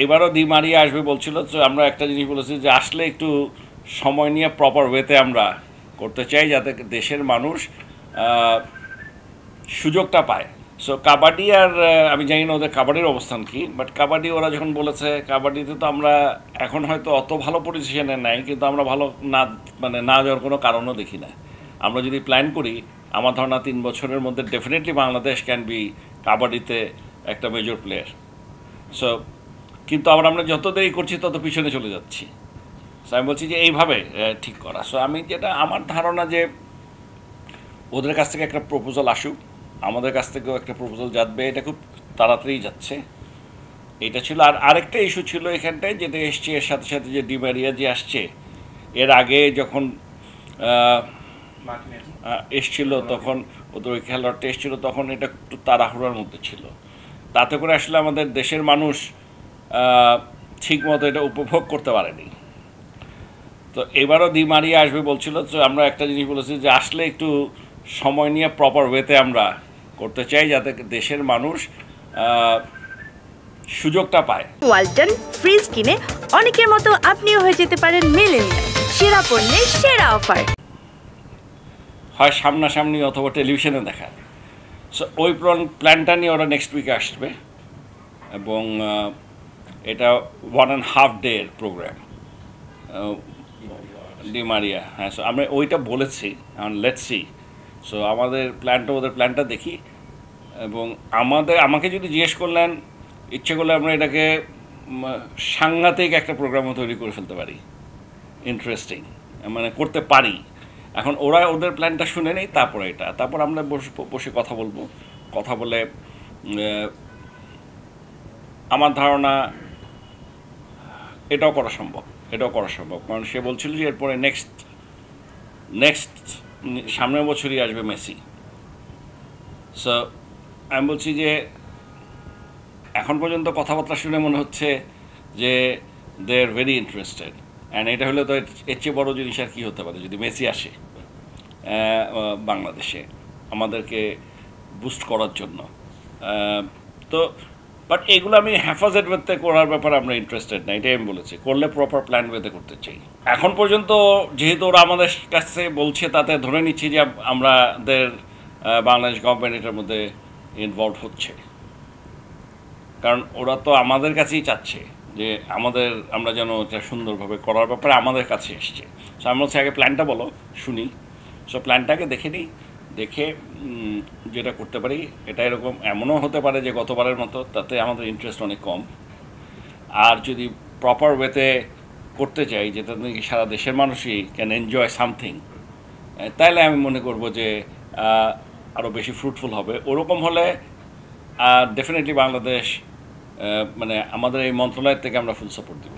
এবারও দি মারিয়া আসবে বলছিল, তো আমরা একটা জিনিস বলেছি যে আসলে একটু সময় নিয়ে প্রপার ওয়েতে আমরা করতে চাই, যাতে দেশের মানুষ সুযোগটা পায়। সো কাবাডি আর আমি জানি না ওদের কাবাডির অবস্থান কি, বাট কাবাডি ওরা যখন বলেছে, কাবাডিতে তো আমরা এখন হয়তো অত ভালো পজিশনে নাই, কিন্তু আমরা ভালো না, মানে না যাওয়ার কোনো কারণও দেখি না। আমরা যদি প্ল্যান করি, আমার ধারণা 3 বছরের মধ্যে ডেফিনেটলি বাংলাদেশ ক্যান বি কাবাডিতে একটা মেজর প্লেয়ার। সো কিন্তু আবার আমরা যত দেরি করছি তত পিছনে চলে যাচ্ছি। সো আমি বলছি যে এইভাবে ঠিক করা। সো আমি যেটা আমার ধারণা যে ওদের কাছ থেকে একটা প্রপোজাল আসুক, আমাদের কাছ থেকেও একটা প্রপোজাল যাবে, এটা খুব তাড়াতাড়ি যাচ্ছে। এটা ছিল। আর আরেকটা ইস্যু ছিল এখানটায়, যেটা এসছে এর সাথে সাথে, যে ডিমারিয়া যে আসছে, এর আগে যখন এসছিল তখন ওদের ওই খেলোয়াড়টা এসছিল, তখন এটা একটু তাড়াহুড়ার মধ্যে ছিল। তাতে করে আসলে আমাদের দেশের মানুষ ঠিক মতো এটা উপভোগ করতে পারেনি। তো এবারও দি মারিয়া আসবে বলছিল, তো আমরা একটা জিনিস বলেছি যে আসলে একটু সময় নিয়ে প্রপার ওয়েতে আমরা করতে চাই, যাতে দেশের মানুষ সুযোগটা পায়। ওয়ালটন ফ্রিজ কিনে অনেকের মতো আপনিও হয়ে যেতে পারেন মিলেনিয়াল। সেরা পণ্যের সেরা অফার, হয় সামনাসামনি অথবা টেলিভিশনে দেখা। সো ওই প্ল্যানটা নিয়ে ওরা নেক্সট উইকে আসবে, এবং এটা 1.5 ডের প্রোগ্রাম ডিমারিয়া। হ্যাঁ, সো আমরা ওইটা বলেছি, লেটস সি। সো আমাদের প্ল্যানটা, ওদের প্ল্যানটা দেখি। এবং আমাকে যদি জিজ্ঞেস করলেন, ইচ্ছে করলে আমরা এটাকে সাংঘাতিক একটা প্রোগ্রামও তৈরি করে ফেলতে পারি, ইন্টারেস্টিং, মানে করতে পারি। এখন ওরা ওদের প্ল্যানটা শুনে নেই, তারপর আমরা বসে কথা বলবো। কথা বলে আমার ধারণা এটাও করা সম্ভব। কারণ সে বলছিল যে এরপরে নেক্সট সামনের বছরই আসবে মেসি। সো আমি বলছি যে এখন পর্যন্ত কথাবার্তা শুনে মনে হচ্ছে যে দে আর ভেরি ইন্টারেস্টেড। অ্যান্ড এটা হলে তো এর চেয়ে বড়ো জিনিস আর কী হতে পারে, যদি মেসি আসে বাংলাদেশে আমাদেরকে বুস্ট করার জন্য। তো বাট এগুলো আমি হেফাজত ওয়েতে করার ব্যাপারে আমরা ইন্টারেস্টেড না, এটাই আমি বলেছি। করলে প্রপার প্ল্যান ওয়েতে করতে চাই। এখন পর্যন্ত যেহেতু ওরা আমাদের কাছে বলছে, তাতে ধরে নিচ্ছি যে আমাদের বাংলাদেশ গভর্নমেন্ট এটার মধ্যে ইনভলভ হচ্ছে। কারণ ওরা তো আমাদের কাছেই চাচ্ছে যে আমরা যেন এটা সুন্দরভাবে করার ব্যাপারে আমাদের কাছে এসছে। সো আমি বলছি আগে প্ল্যানটা বলো, শুনি। সো প্ল্যানটাকে দেখে নিই, দেখে যেটা করতে পারি। এটা এমনও হতে পারে যে গতবারের মতো, তাতে আমাদের ইন্টারেস্ট অনেক কম। আর যদি প্রপার ওয়েতে করতে চাই, যেটা নাকি সারা দেশের মানুষই ক্যান এনজয় সামথিং, তাহলে আমি মনে করব যে আরও বেশি ফ্রুটফুল হবে। ওরকম হলে ডেফিনেটলি বাংলাদেশ, মানে আমাদের এই মন্ত্রণালয় থেকে আমরা ফুল সাপোর্ট দেব।